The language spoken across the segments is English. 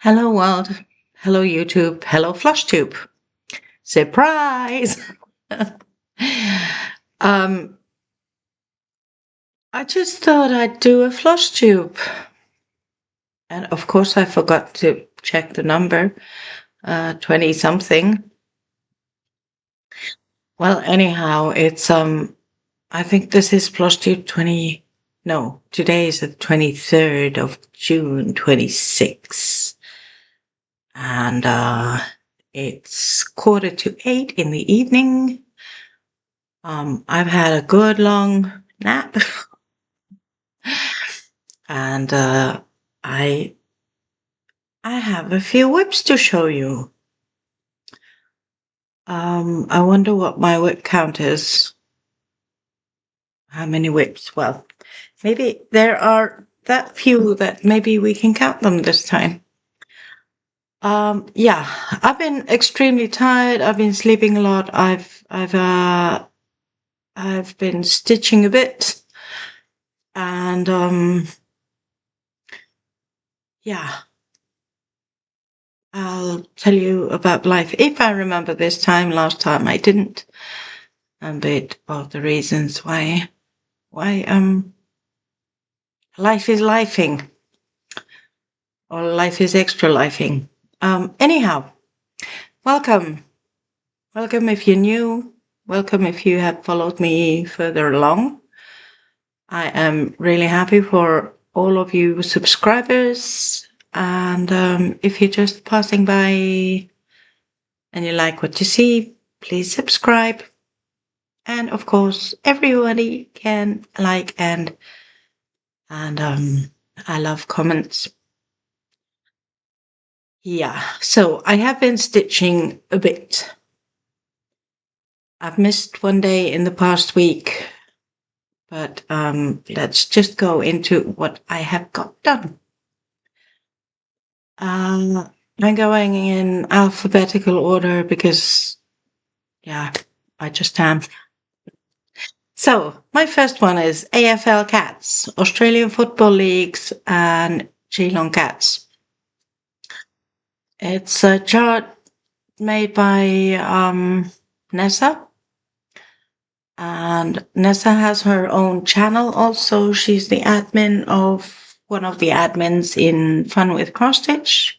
Hello world, hello YouTube, hello Flosstube. Surprise! um, I just thought I'd do a Flosstube. And of course I forgot to check the number, 20 something. Well, anyhow, it's, I think this is Flosstube today is the 23rd of June 26. And, it's 7:45 in the evening. I've had a good long nap and I have a few whips to show you. I wonder what my whip count is. How many whips? Well, maybe there are that few that maybe we can count them this time. Yeah, I've been extremely tired. I've been sleeping a lot. I've been stitching a bit and yeah, I'll tell you about life if I remember this time. Last time I didn't. A bit of the reasons why life is lifing, or life is extra lifing. Anyhow, welcome if you're new. Welcome if you have followed me further along. I am really happy for all of you subscribers. And if you're just passing by and you like what you see, please subscribe. And of course, everybody can like and I love comments. Yeah, so I have been stitching a bit. I've missed one day in the past week, but let's just go into what I have got done. I'm going in alphabetical order because, yeah, I just am. So my first one is AFL Cats, Australian Football Leagues and Geelong Cats. It's a chart made by Nessa. And Nessa has her own channel also. She's the admin of one of the admins in Fun with Cross Stitch.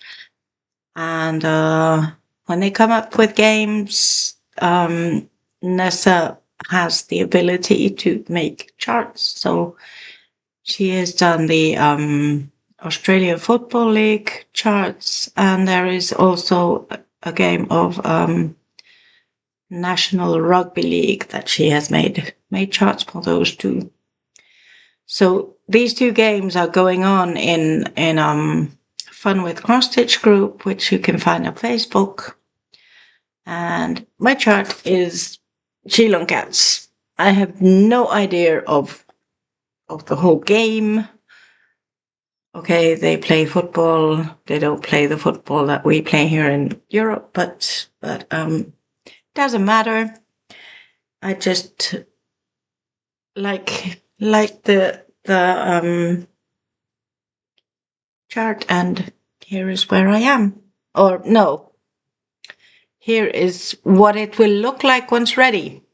And when they come up with games, Nessa has the ability to make charts. So she has done the Australian Football League charts, and there is also a game of National Rugby League that she has made charts for those two. So these two games are going on in Fun with Cross Stitch group, which you can find on Facebook. And my chart is Geelong Cats. I have no idea of the whole game. Okay, they play football. They don't play the football that we play here in Europe, but doesn't matter. I just like the chart, and here is where I am. Or no, here is what it will look like once ready.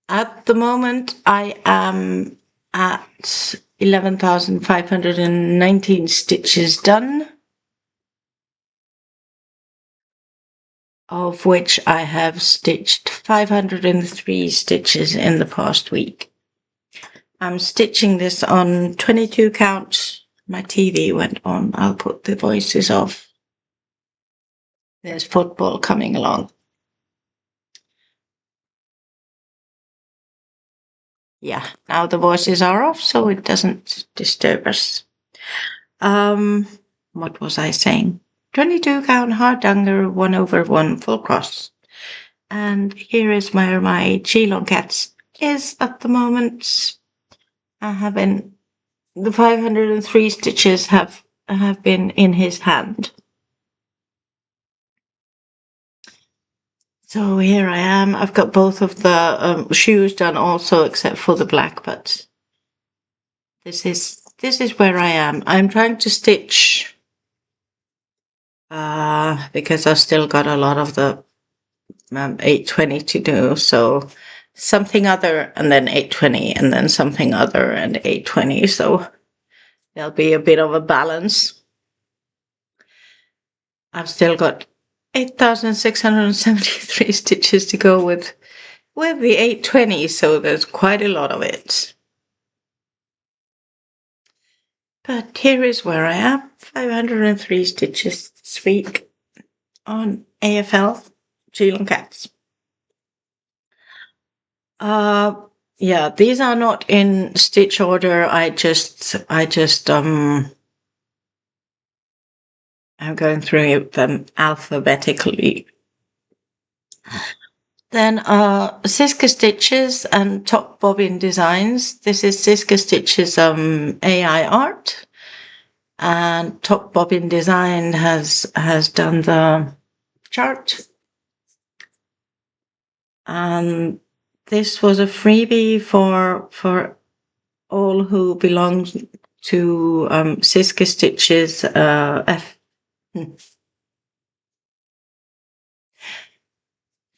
At the moment, I am at 11,519 stitches done, of which I have stitched 503 stitches in the past week. I'm stitching this on 22 count. My TV went on. I'll put the voices off. There's football coming along. Yeah, now the voices are off, so it doesn't disturb us. What was I saying? 22 count hardanger 1/1 full cross. And here is where my Geelong Cats is at the moment. I have been, the 503 stitches have been in his hand. So here I am. I've got both of the shoes done also, except for the black, but this is where I am. I'm trying to stitch because I've still got a lot of the 820 to do. So something other and then 820 and then something other and 820. So there'll be a bit of a balance. I've still got 8,673 stitches to go with the 820, so there's quite a lot of it. But here is where I am, 503 stitches this week on AFL Geelong Cats. Yeah, these are not in stitch order. I'm going through them alphabetically. Then Siska Stitches and TopBobbinDesigns. This is Siska Stitches AI art, and TopBobbinDesign has done the chart. And this was a freebie for all who belong to Siska Stitches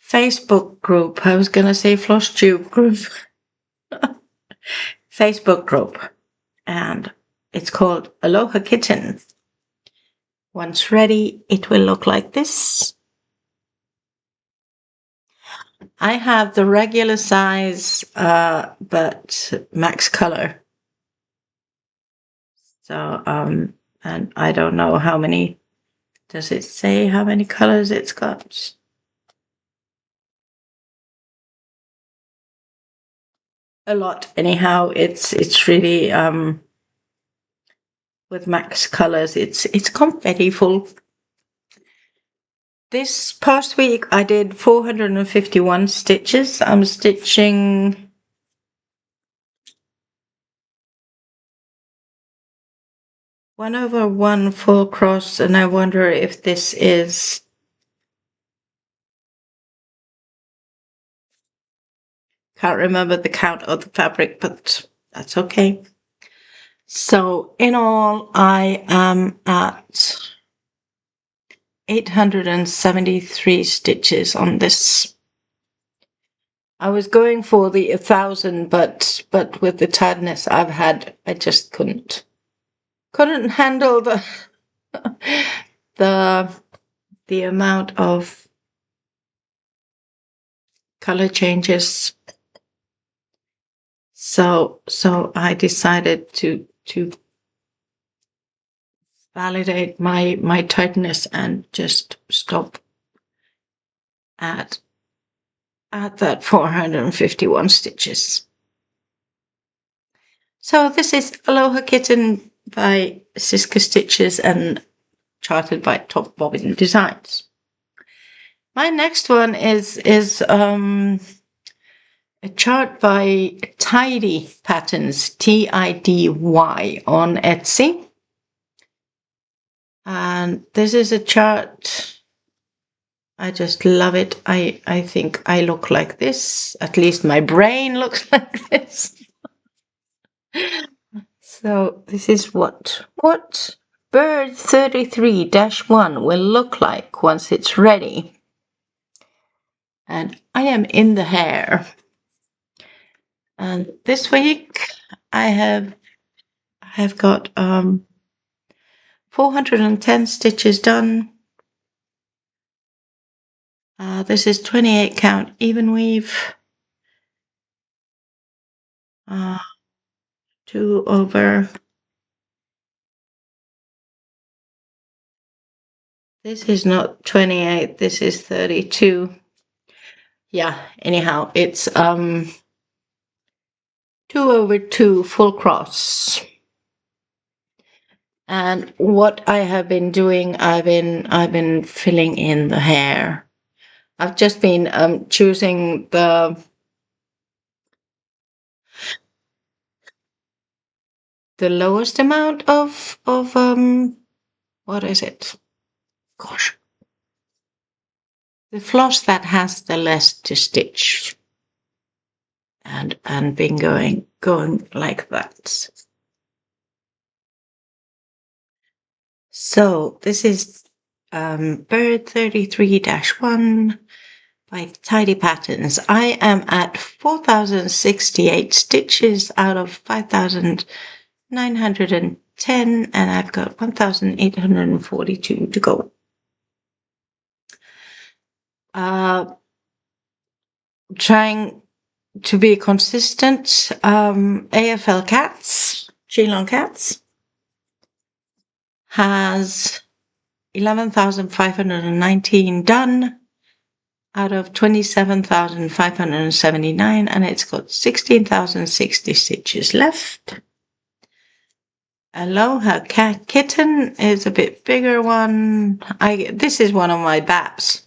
Facebook group. I was going to say Flosstube group. Facebook group. And it's called Aloha Kitten. Once ready, it will look like this. I have the regular size, but max color. So, and I don't know how many, does it say how many colors it's got? A lot. Anyhow, it's really, with max colors, it's confetti full. This past week I did 451 stitches. I'm stitching 1/1 full cross, and I wonder if this is can't remember the count of the fabric, but that's okay. So in all, I am at 873 stitches on this. I was going for the 1,000, but with the tiredness I've had, I just couldn't handle the amount of color changes. So I decided to validate my tightness and just stop at that 451 stitches. So this is Aloha Kitten by Siska Stitches and charted by TopBobbinDesigns. My next one is a chart by Tidy Patterns, Tidy, on Etsy. And this is a chart, I just love it. I think I look like this, at least my brain looks like this. So this is what bird 33-1 will look like once it's ready. And I am in the hair. And this week I have got 410 stitches done. This is 28 count even weave. 2 over. This is not 28, this is 32. Yeah, anyhow, it's 2 over 2 full cross. And what I have been doing, I've been filling in the hair. I've just been choosing the lowest amount of what is it? Gosh. The floss that has the less to stitch. And been going like that. So this is Bird 33-1 by Tidy Patterns. I am at 4,068 stitches out of 5,910, and I've got 1,842 to go. Trying to be consistent. AFL Cats, Geelong Cats, has 11,519 done out of 27,579, and it's got 16,060 stitches left. Aloha Kitten is a bit bigger one. This is one of my BAPs.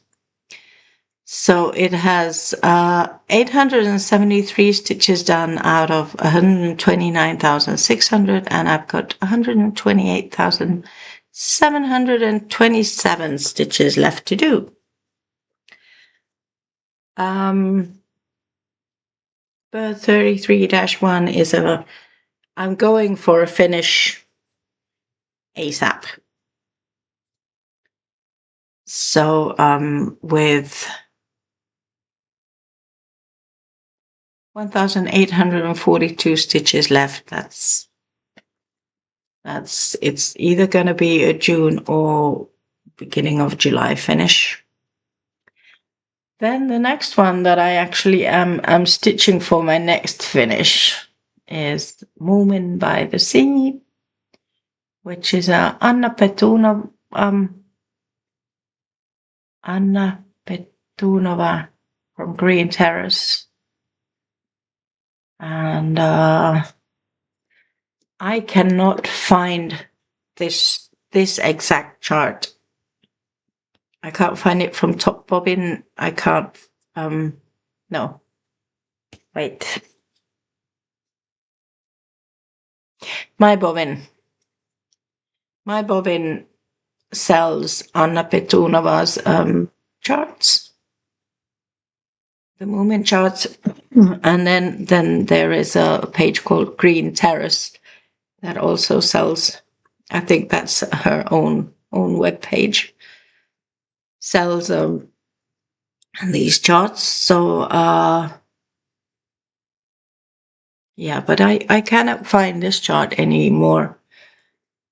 So it has 873 stitches done out of 129,600, and I've got 128,727 stitches left to do. Bird 33-1 is I'm going for a finish ASAP. So with 1,842 stitches left, it's either going to be a June or beginning of July finish. Then the next one that I actually am stitching for my next finish is Moomin by the Sea, which is a Anna Petunova from Green Terrace. And I cannot find this exact chart. I can't find it from Top Bobbin. I can't, no. Wait. My bobbin sells Anna Petunova's charts, the Moomin charts, and then there is a page called Green Terrace that also sells. I think that's her own web page. Sells these charts. So yeah, but I cannot find this chart anymore.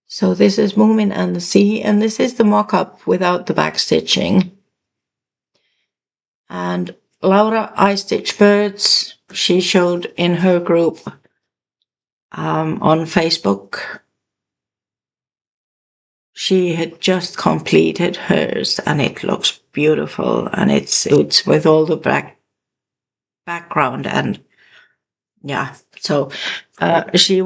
So this is Moomin and the Sea, and this is the mock-up without the back stitching. And Laura I Stitch Birds, she showed in her group on Facebook. She had just completed hers, and it looks beautiful, and it's with all the background, and yeah. So she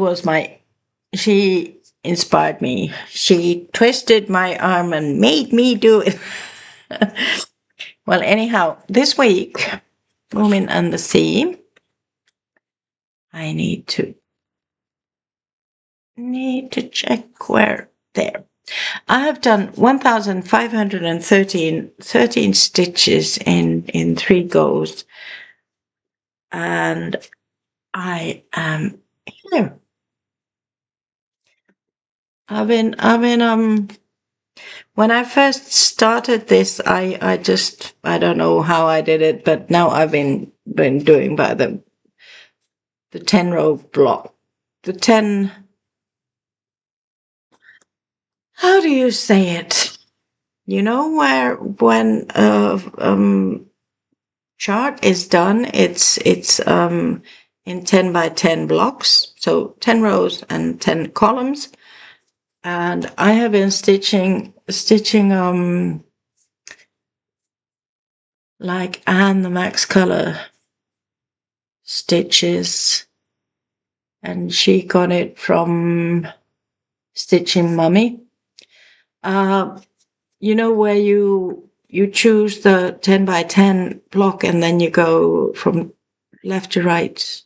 inspired me. She twisted my arm and made me do it. Well, anyhow, this week, Moomin and the Sea, I need to check there. I have done 1,513 stitches in 3 goes, and I am here. I've been when I first started this, I don't know how I did it, but now I've been doing by the 10 row block, the 10. How do you say it? You know when chart is done, it's in 10 by 10 blocks, so 10 rows and 10 columns. And I have been stitching like Anne the Max Color stitches, and she got it from Stitching Mummy. You know where you choose the 10 by 10 block, and then you go from left to right,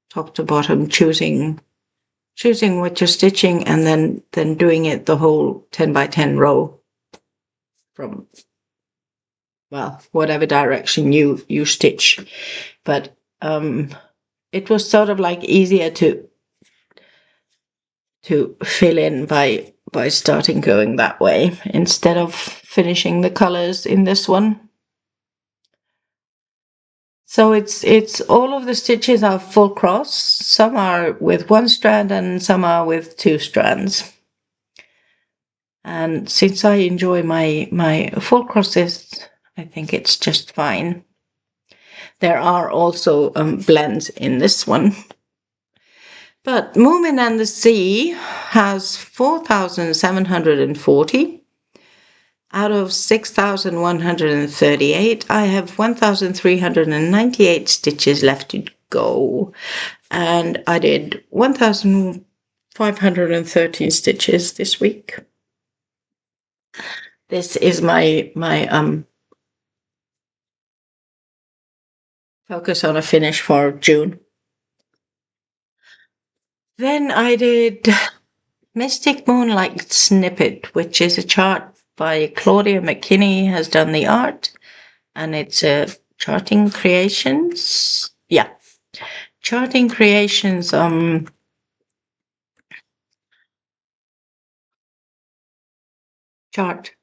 top to bottom, choosing what you're stitching, and then doing it the whole 10 by 10 row from, well, whatever direction you stitch. But it was sort of like easier to fill in by starting going that way instead of finishing the colors in this one. So it's all of the stitches are full cross. Some are with one strand and some are with two strands. And since I enjoy my full crosses, I think it's just fine. There are also blends in this one. But Moomin and the Sea has 4,740. Out of 6,138, I have 1,398 stitches left to go. And I did 1,513 stitches this week. This is my focus on a finish for June. Then I did Mystic Moonlight Snippet, which is a chart by Claudia. McKinney has done the art, and it's a Charting Creations. Yeah, Charting Creations. Chart.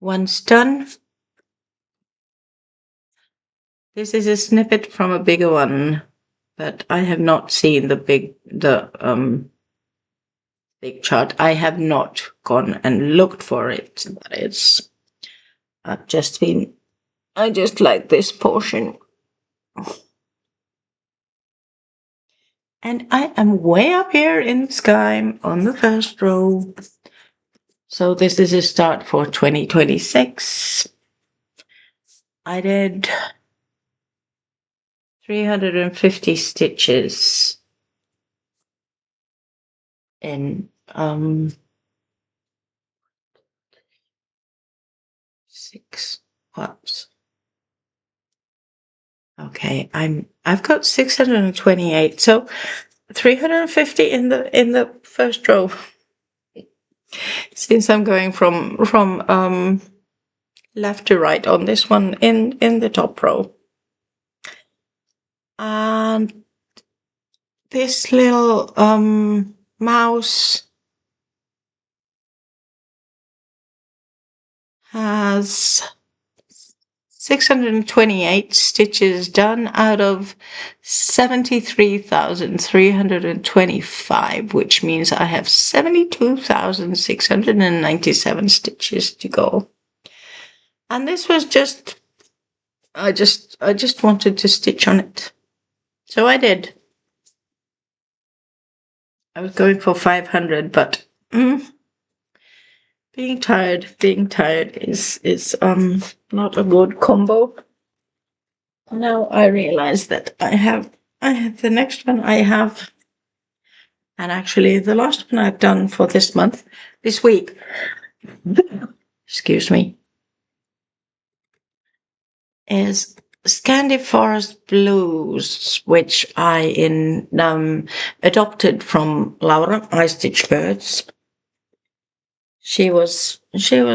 Once done. This is a snippet from a bigger one, but I have not seen the big chart. I have not gone and looked for it. But it's I've just been. I just like this portion. And I am way up here in the sky on the first row. So this is a start for 2026. I did 350 stitches in 6. Whoops. Okay, I've got 628. So 350 in the first row. Since I'm going from left to right on this one in the top row. And this little mouse has 628 stitches done out of 73,325, which means I have 72,697 stitches to go. And this was just, I just wanted to stitch on it. So I did. I was going for 500, but being tired is not a good combo. Now I realize that I have the next one I have, and actually the last one I've done for this week, excuse me, is Scandi Forest Blues, which I adopted from Laura, I Stitch Birds. She was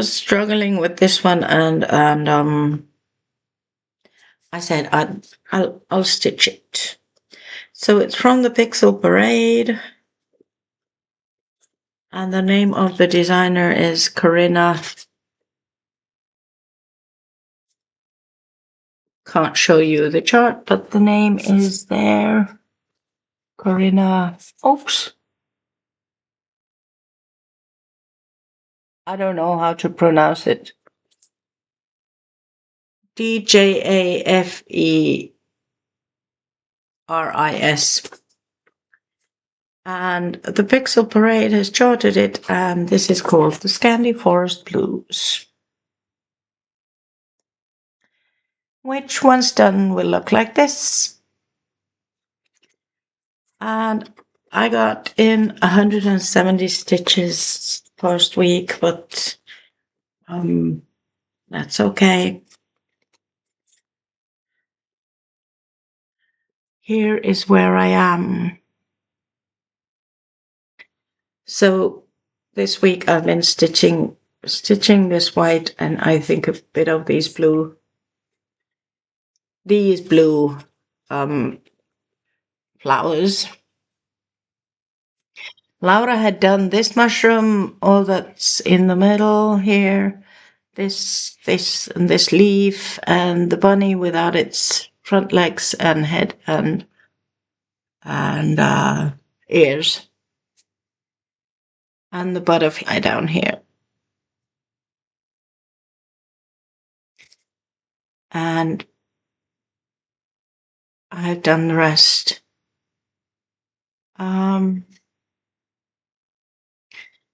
struggling with this one, and I said I'll stitch it. So it's from the Pixel Parade, and the name of the designer is Corinna. Can't show you the chart, but the name is there. Corinna. Oops. I don't know how to pronounce it. Djaferis. And the Pixel Parade has charted it, and this is called the Scandi Forest Blues. Which, once done, will look like this. And I got in 170 stitches first week, but that's okay. Here is where I am. So this week I've been stitching this white, and I think a bit of these blue flowers. Laura had done this mushroom, all that's in the middle here, this, and this leaf, and the bunny without its front legs and head and ears, and the butterfly down here. And I've done the rest.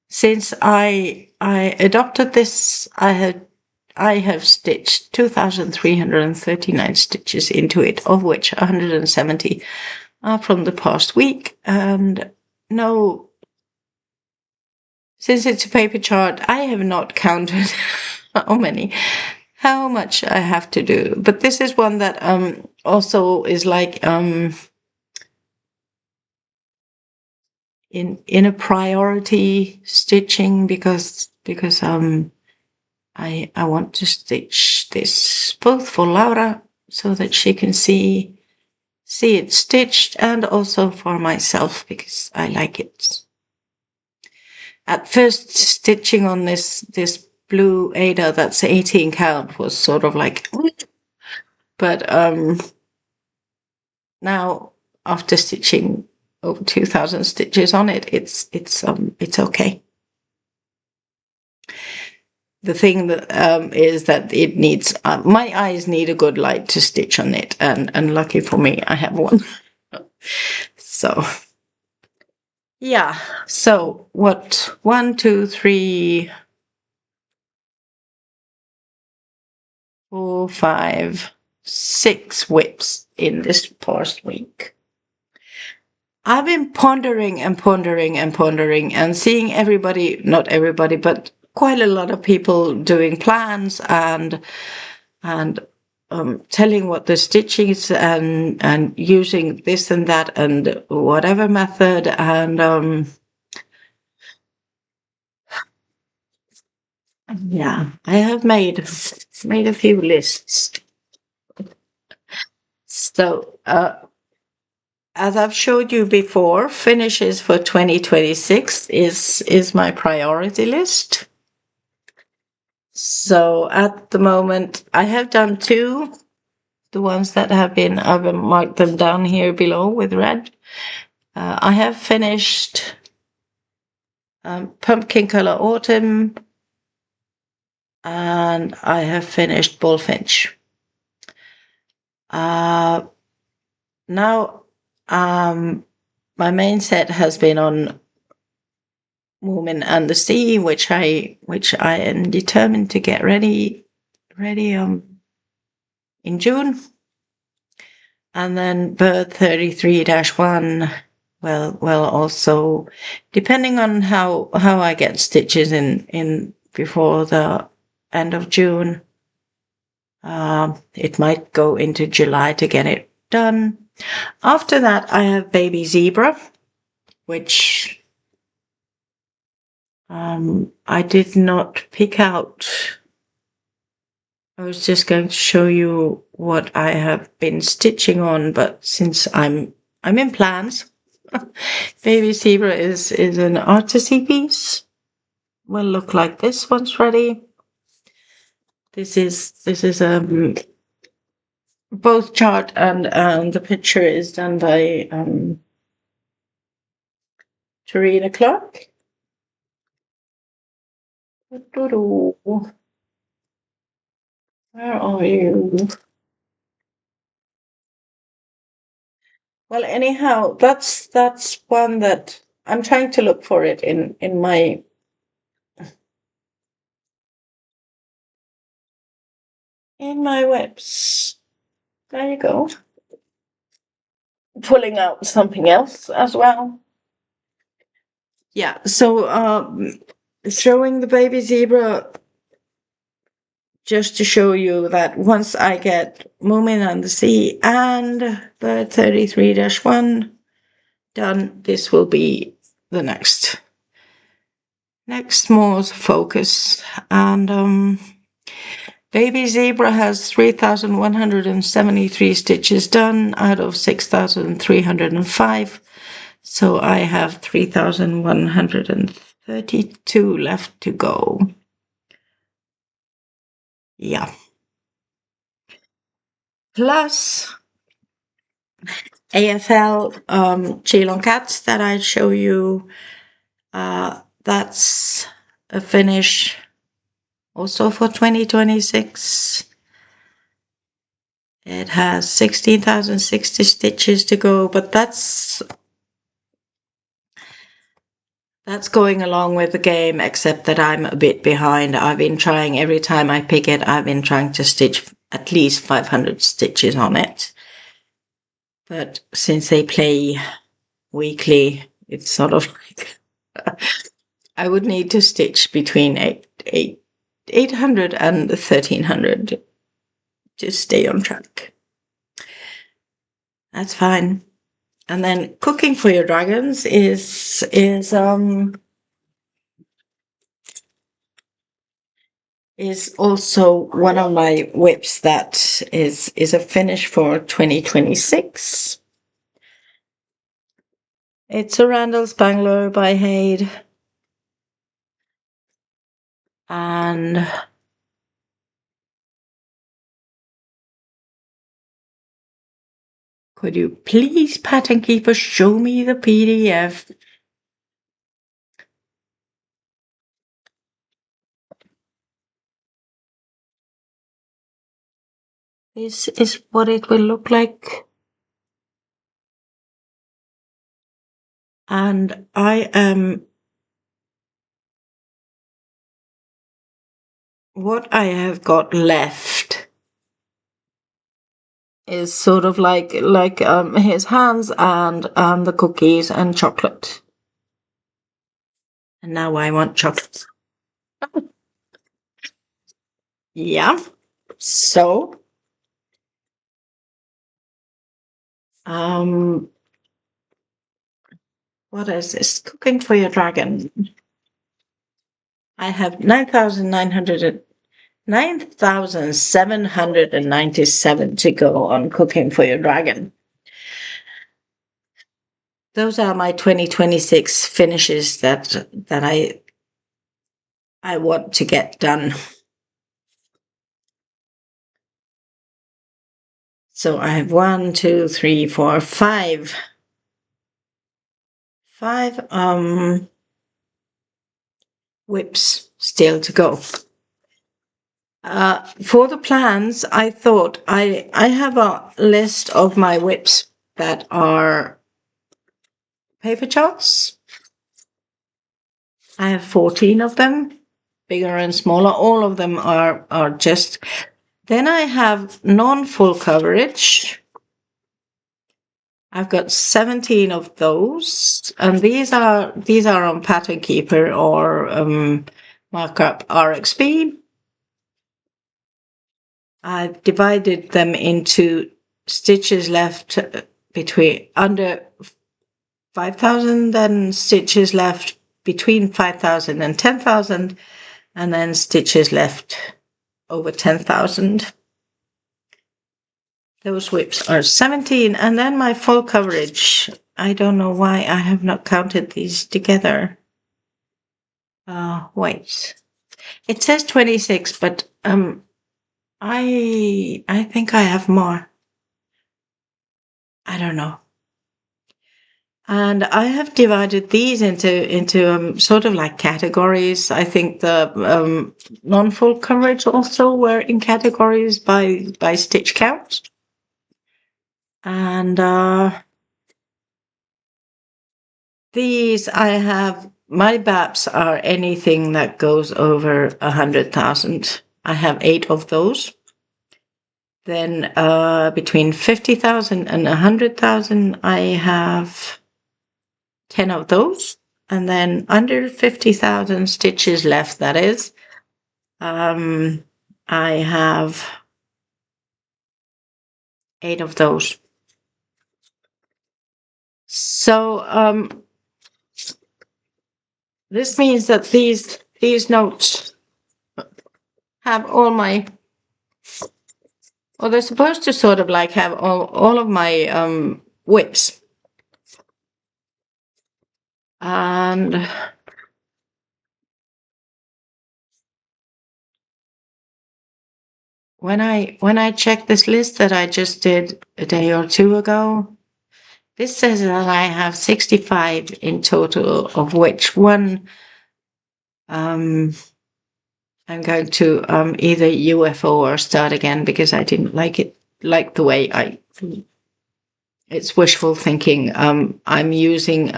Since I adopted this, I have stitched 2,339 stitches into it, of which 170 are from the past week. And no, since it's a paper chart, I have not counted how much I have to do. But this is one that also is like in a priority stitching because I want to stitch this both for Laura so that she can see it stitched, and also for myself because I like it. At first, stitching on this blue Ada that's 18 count was sort of like, but now after stitching over 2,000 stitches on it, it's okay. The thing that is that it needs my eyes need a good light to stitch on it, and lucky for me, I have one. So yeah. So what? 1, 2, 3, 4, 5, 6 whips in this past week. I've been pondering and seeing everybody, not everybody, but quite a lot of people doing plans and telling what the stitching is and using this and that and whatever method, and yeah, I have made a few lists. So as I've showed you before, finishes for 2026 is my priority list. So at the moment, I have done 2. The ones that have been, I've marked them down here below with red. I have finished Pumpkin Color Autumn, and I have finished Bullfinch. Now, my main set has been on Moomin and the Sea, which I am determined to get ready in June. And then Bird 33-1, well, also depending on how I get stitches in before the end of June, it might go into July to get it done. After that, I have Baby Zebra, which I did not pick out. I was just going to show you what I have been stitching on, but since I'm in plans, Baby Zebra is an Artecy piece. Will look like this once ready. This is both chart and the picture is done by Tereena Clarke. Where are you? Well, anyhow, that's one that I'm trying to look for it in my webs. There you go. Pulling out something else as well. Yeah, so showing the Baby Zebra just to show you that once I get Moomin on the Sea and the 33-1 done, this will be the next more focus. And Baby Zebra has 3,173 stitches done out of 6,305. So I have 3,132 left to go. Yeah. Plus AFL Geelong Cats that I show you. That's a finish also for 2026. It has 16,060 stitches to go, but that's going along with the game, except that I'm a bit behind. I've been trying, every time I pick it, I've been trying to stitch at least 500 stitches on it. But since they play weekly, it's sort of like I would need to stitch between 800 and 1,300 to stay on track. That's fine. And then cooking for your dragons is also one of my whips that is a finish for 2026. It's a Randall Spangler by Hade. And could you please, Pattern Keeper, show me the PDF? This is what it will look like. And I am, what I have got left is sort of like his hands and the cookies and chocolate. And now I want chocolate. Yeah. So, what is this? Cooking for your dragon. I have 9,797 to go on cooking for your dragon. Those are my 2026 finishes that I want to get done. So I have 1, 2, 3, 4, 5 whips still to go. For the plans, I thought I have a list of my whips that are paper charts. I have 14 of them, bigger and smaller. All of them are just. Then I have non-full coverage. I've got 17 of those, and these are on Pattern Keeper or Markup RXP. I've divided them into stitches left between under 5,000, then stitches left between 5,000 and 10,000, and then stitches left over 10,000. Those whips are 17, and then my full coverage. I don't know why I have not counted these together. Wait. It says 26, but I think I have more. I don't know. And I have divided these into sort of like categories. I think the non-full coverage also were in categories by stitch count. And these I have, my BAPs are anything that goes over 100,000. I have 8 of those. Then between 50,000 and 100,000, I have 10 of those. And then under 50,000 stitches left, that is, I have 8 of those. So this means that these notes have all my, well, they're supposed to sort of like have all of my whips. And when I checked this list that I just did a day or two ago, this says that I have 65 in total, of which one I'm going to either UFO or start again because I didn't like the way it's wishful thinking. I'm using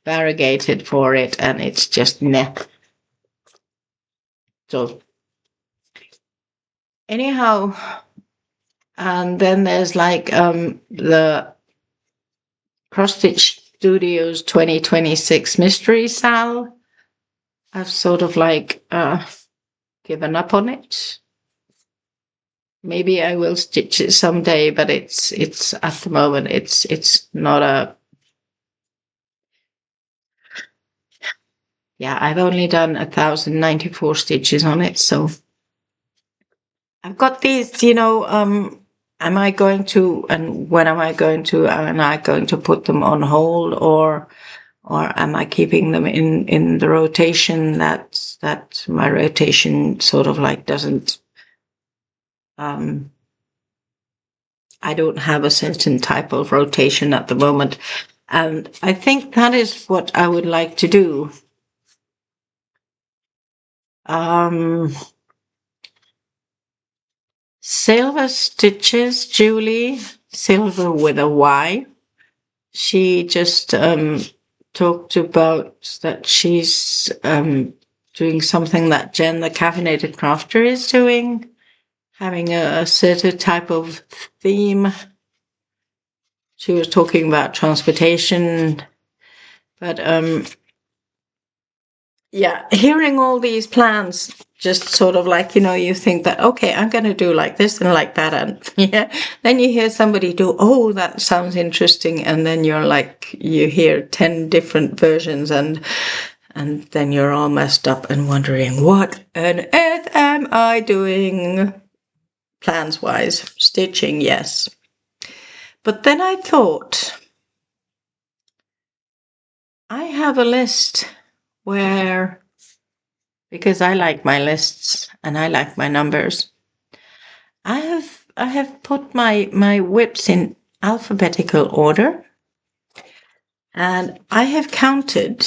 variegated for it and it's just meh. So anyhow, and then there's like the Cross Stitch Studios 2026 Mystery Sal. I've sort of like given up on it. Maybe I will stitch it someday, but it's at the moment it's not a. Yeah, I've only done 1,094 stitches on it, so I've got these, am I going to, and when am I going to, am I going to put them on hold, or am I keeping them in the rotation that my rotation sort of like doesn't, I don't have a certain type of rotation at the moment. And I think that is what I would like to do. Silver Stitches, Julie, Silver with a Y. She just talked about that she's doing something that Jenn, the caffeinated crafter, is doing, having a certain type of theme. She was talking about transportation, but yeah, hearing all these plans, just sort of like, you think that, okay, I'm going to do like this and like that. And yeah, then you hear somebody do, oh, that sounds interesting. And then you're like, you hear 10 different versions and then you're all messed up and wondering, what on earth am I doing? Plans wise, stitching, yes. But then I thought, I have a list where, because I like my lists and I like my numbers, I have put my whips in alphabetical order, and I have counted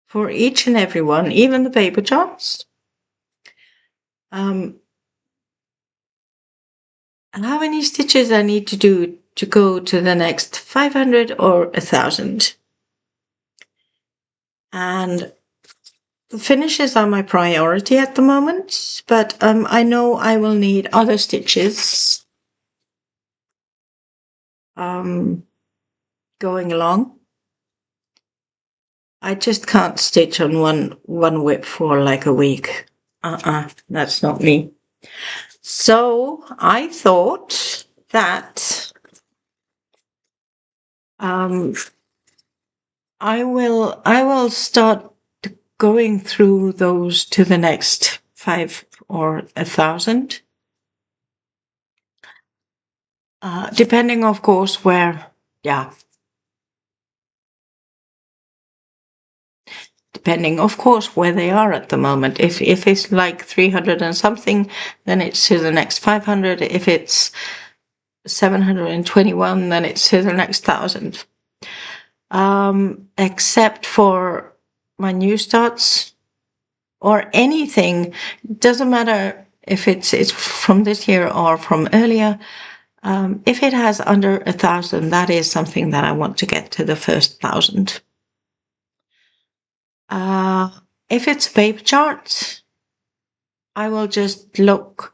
for each and every one, even the paper jobs, how many stitches I need to do to go to the next 500 or 1,000. And the finishes are my priority at the moment, but I know I will need other stitches going along. I just can't stitch on one whip for like a week. That's not me. So I thought that I will start going through those to the next 5 or 1,000, depending, of course, where. Yeah. Depending, of course, where they are at the moment. If it's like 300 and something, then it's to the next 500. If it's 721, then it's to the next 1,000. Except for my new starts or anything, doesn't matter if it's from this year or from earlier. If it has under 1,000, that is something that I want to get to the first 1,000. If it's paper charts, I will just look.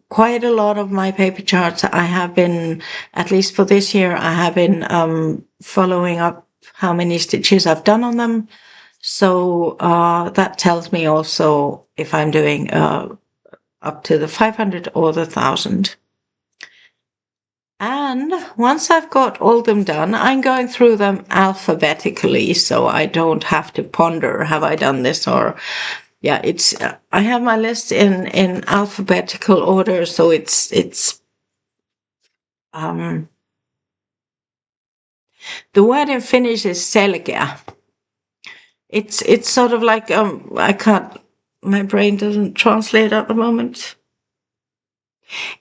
Quite a lot of my paper charts, I have been, at least for this year, I have been following up how many stitches I've done on them. So that tells me also if I'm doing up to the 500 or the 1,000. And once I've got all them done, I'm going through them alphabetically, so I don't have to ponder, have I done this or. Yeah, it's. I have my list in alphabetical order, so it's. The word in Finnish is selkeä. It's sort of like I can't. My brain doesn't translate at the moment.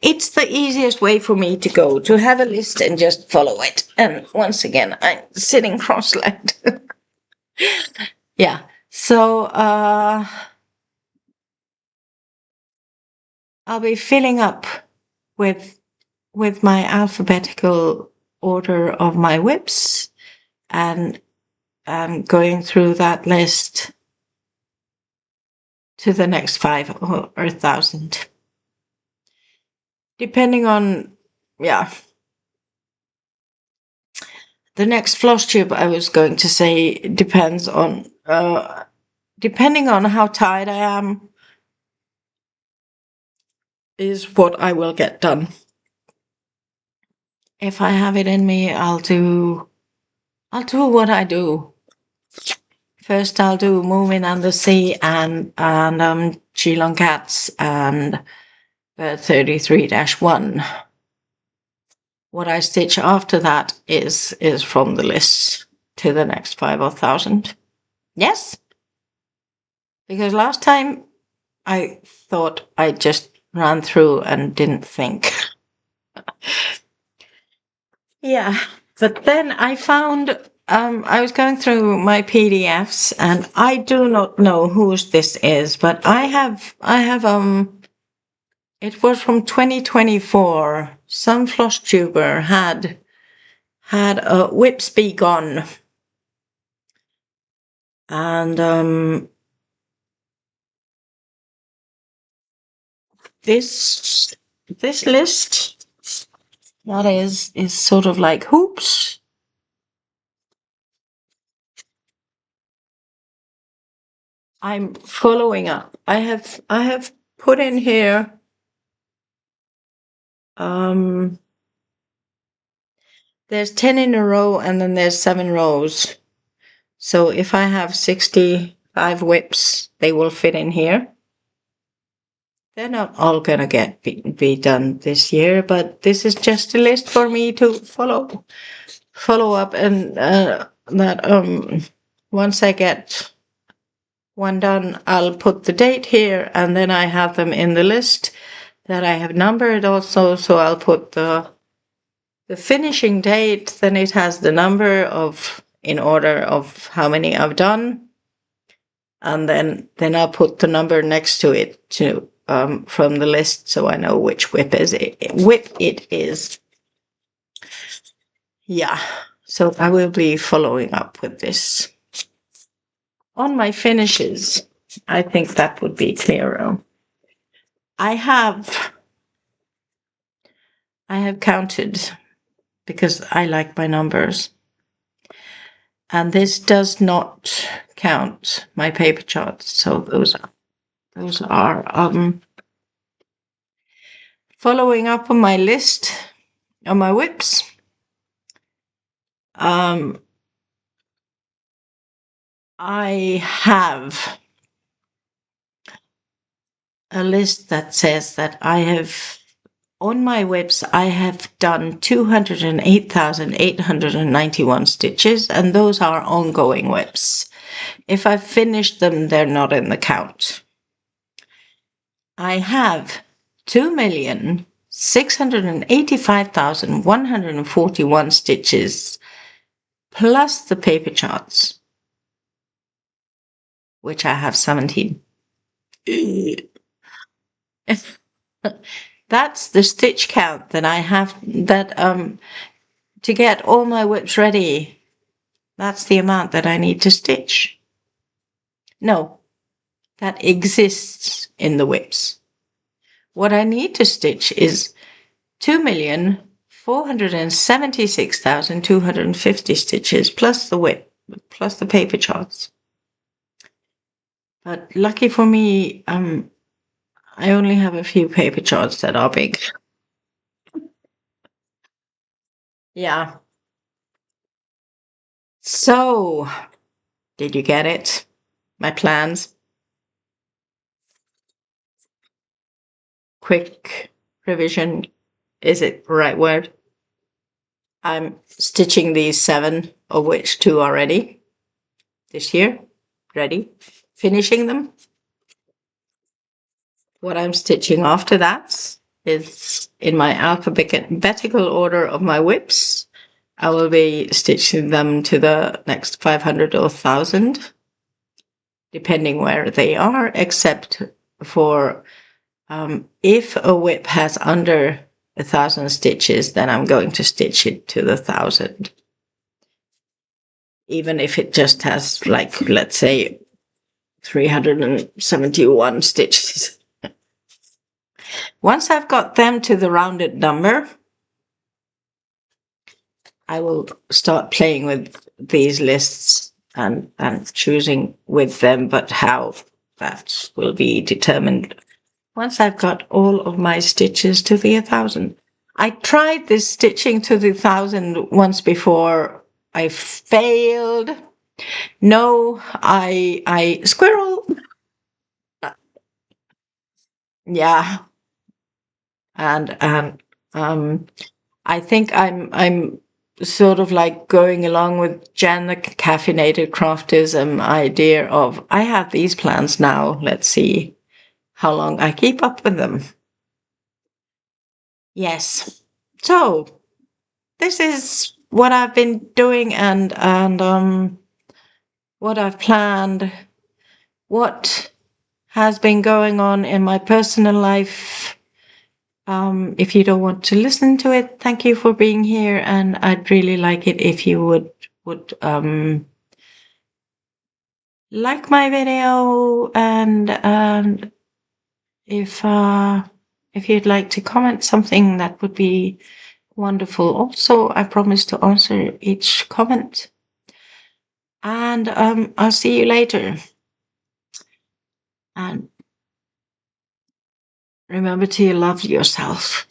It's the easiest way for me to go, to have a list and just follow it. And once again, I'm sitting cross-legged. Yeah. So I'll be filling up with my alphabetical order of my whips and going through that list to the next 5 or 1,000. Depending on, yeah. The next Flosstube, I was going to say, depends on, depending on how tired I am, is what I will get done. If I have it in me, I'll do what I do. First, I'll do Moomin and the Sea and Geelong Cats and 33-1. What I stitch after that is from the list to the next 5 or 1,000. Yes? Because last time I thought I just ran through and didn't think. Yeah, but then I found I was going through my PDFs and I do not know whose this is, but I have it was from 2024. Some Flosstuber had a Whips Be Gone. And this list that is sort of like hoops. I'm following up. I have put in here there's 10 in a row and then there's 7 rows. So if I have 65 whips, they will fit in here. They're not all gonna be done this year, but this is just a list for me to follow up and that once I get one done, I'll put the date here and then I have them in the list that I have numbered also. So I'll put the finishing date, then it has the number of in order of how many I've done. And then I'll put the number next to it to from the list so I know which whip it is. Yeah. So I will be following up with this. On my finishes, I think that would be clearer. I have counted because I like my numbers. And this does not count my paper charts. So those are following up on my list on my whips. I have a list that says that I have, on my whips, I have done 208,891 stitches, and those are ongoing whips. If I've finished them, they're not in the count. I have 2,685,141 stitches, plus the paper charts, which I have 17. That's the stitch count that I have, that to get all my whips ready. That's the amount that I need to stitch. No, that exists in the whips. What I need to stitch is 2,476,250 stitches plus the whip, plus the paper charts. But lucky for me, I only have a few paper charts that are big. Yeah. So, did you get it? My plans? Quick revision. Is it the right word? I'm stitching these 7, of which 2 are ready this year. Ready. Finishing them. What I'm stitching after that is in my alphabetical order of my whips. I will be stitching them to the next 500 or 1,000, depending where they are, except for if a whip has under 1,000 stitches, then I'm going to stitch it to the 1,000. Even if it just has, like, let's say 371 stitches. Once I've got them to the rounded number, I will start playing with these lists and choosing with them, but how that will be determined once I've got all of my stitches to the 1,000. I tried this stitching to the 1,000 once before. I failed. No, I squirrel. Yeah. And I think I'm sort of like going along with Jenn, the caffeinated craftism idea of, I have these plans now. Let's see how long I keep up with them. Yes. So this is what I've been doing and what I've planned, what has been going on in my personal life. If you don't want to listen to it, thank you for being here, and I'd really like it if you would like my video, and if you'd like to comment something, that would be wonderful. Also, I promise to answer each comment, and I'll see you later. And remember to love yourself.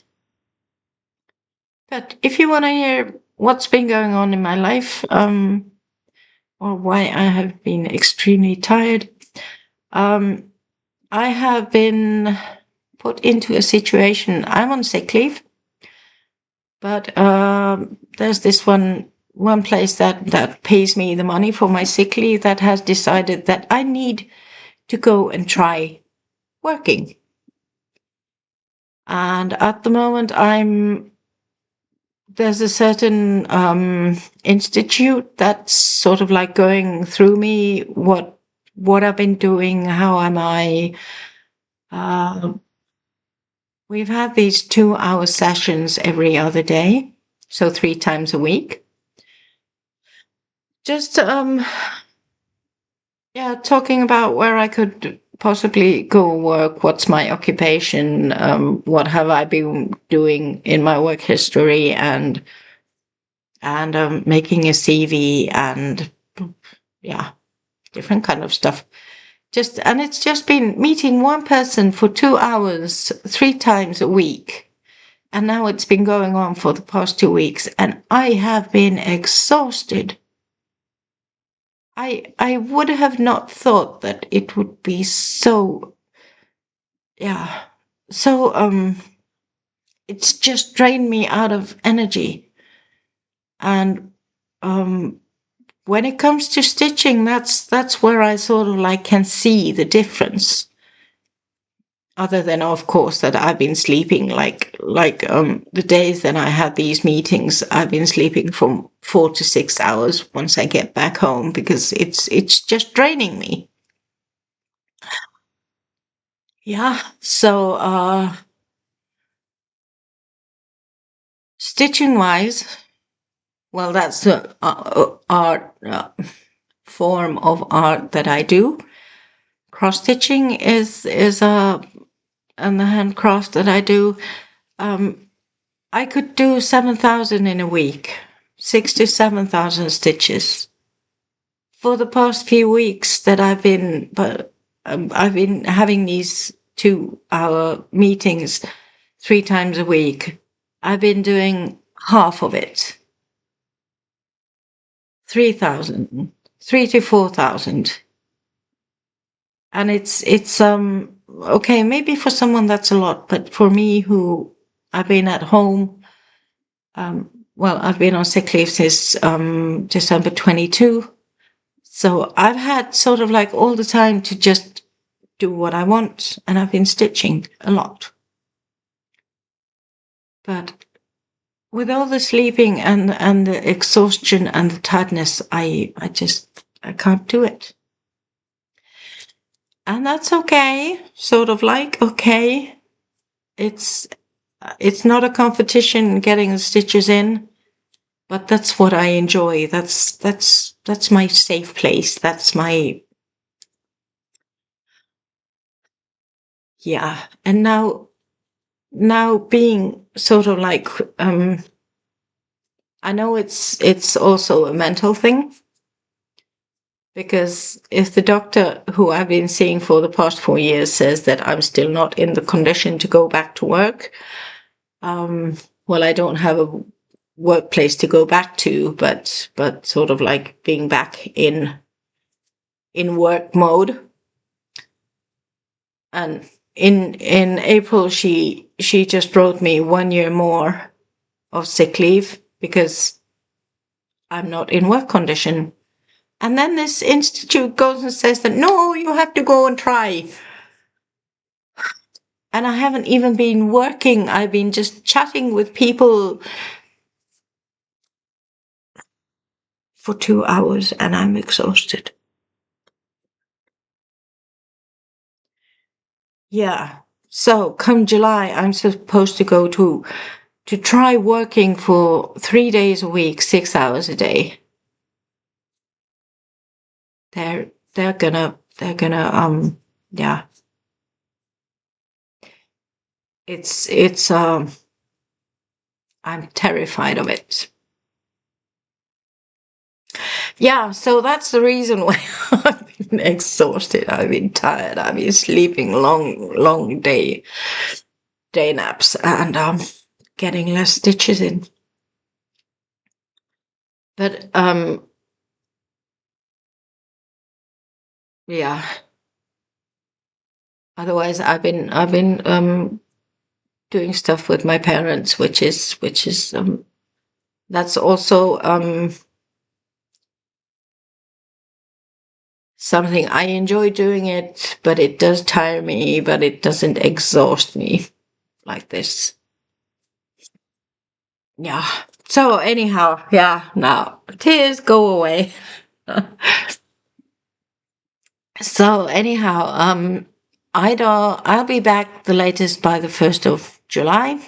But if you want to hear what's been going on in my life, or why I have been extremely tired, I have been put into a situation. I'm on sick leave, but there's this one place that pays me the money for my sick leave that has decided that I need to go and try working. And at the moment, there's a certain institute that's sort of like going through me, what I've been doing, how am I. We've had these 2-hour sessions every other day, so 3 times a week. Just talking about where I could possibly go work, what's my occupation, what have I been doing in my work history, and making a CV, and different kind of stuff. And it's just been meeting one person for 2 hours, 3 times a week. And now it's been going on for the past 2 weeks, and I have been exhausted. I would have not thought that it would be so it's just drained me out of energy. And when it comes to stitching, that's where I sort of like can see the difference. Other than, of course, that I've been sleeping like the days that I had these meetings, I've been sleeping from 4 to 6 hours once I get back home, because it's just draining me. Yeah. So stitching wise, well, that's the art form of art that I do. Cross stitching is and the handcraft that I do. I could do 7,000 in a week, 6 to 7,000 stitches. For the past few weeks that I've been having these 2-hour meetings 3 times a week, I've been doing half of it. 3,000, 3 to 4,000. And it's okay, maybe for someone that's a lot, but for me, who I've been at home well, I've been on sick leave since December 22. So I've had sort of like all the time to just do what I want, and I've been stitching a lot. But with all the sleeping and the exhaustion and the tiredness, I can't do it. And that's okay. Sort of like, okay. It's not a competition getting the stitches in, but that's what I enjoy. That's my safe place. That's my, yeah. And now being sort of like, I know it's also a mental thing, because if the doctor who I've been seeing for the past 4 years says that I'm still not in the condition to go back to work, well, I don't have a workplace to go back to, but sort of like being back in work mode. And in April, she just wrote me 1 year more of sick leave because I'm not in work condition. And then this institute goes and says that, no, you have to go and try. And I haven't even been working. I've been just chatting with people for 2 hours and I'm exhausted. Yeah. So come July, I'm supposed to go to try working for 3 days a week, 6 hours a day. They're gonna yeah. It's I'm terrified of it. Yeah, so that's the reason why I've been exhausted. I've been tired. I've been sleeping long day naps and getting less stitches in. But yeah. Otherwise, I've been doing stuff with my parents, which is that's also something I enjoy doing it, but it does tire me, but it doesn't exhaust me like this. Yeah. So anyhow, yeah, now tears go away. So anyhow, I'll be back the latest by the 1st of July.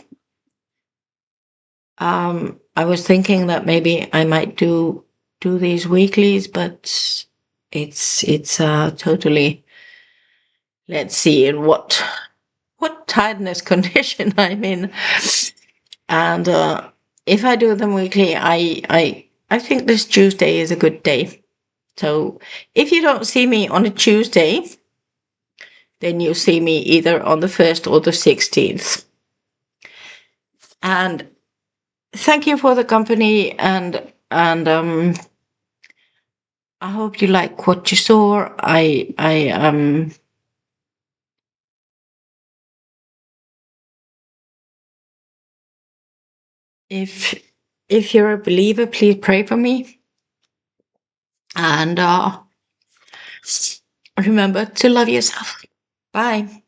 I was thinking that maybe I might do these weeklies, but it's totally, let's see in what tiredness condition I'm in. And if I do them weekly, I think this Tuesday is a good day. So if you don't see me on a Tuesday, then you see me either on the 1st or the 16th. And thank you for the company, and I hope you like what you saw. If you're a believer, please pray for me. And remember to love yourself. Bye.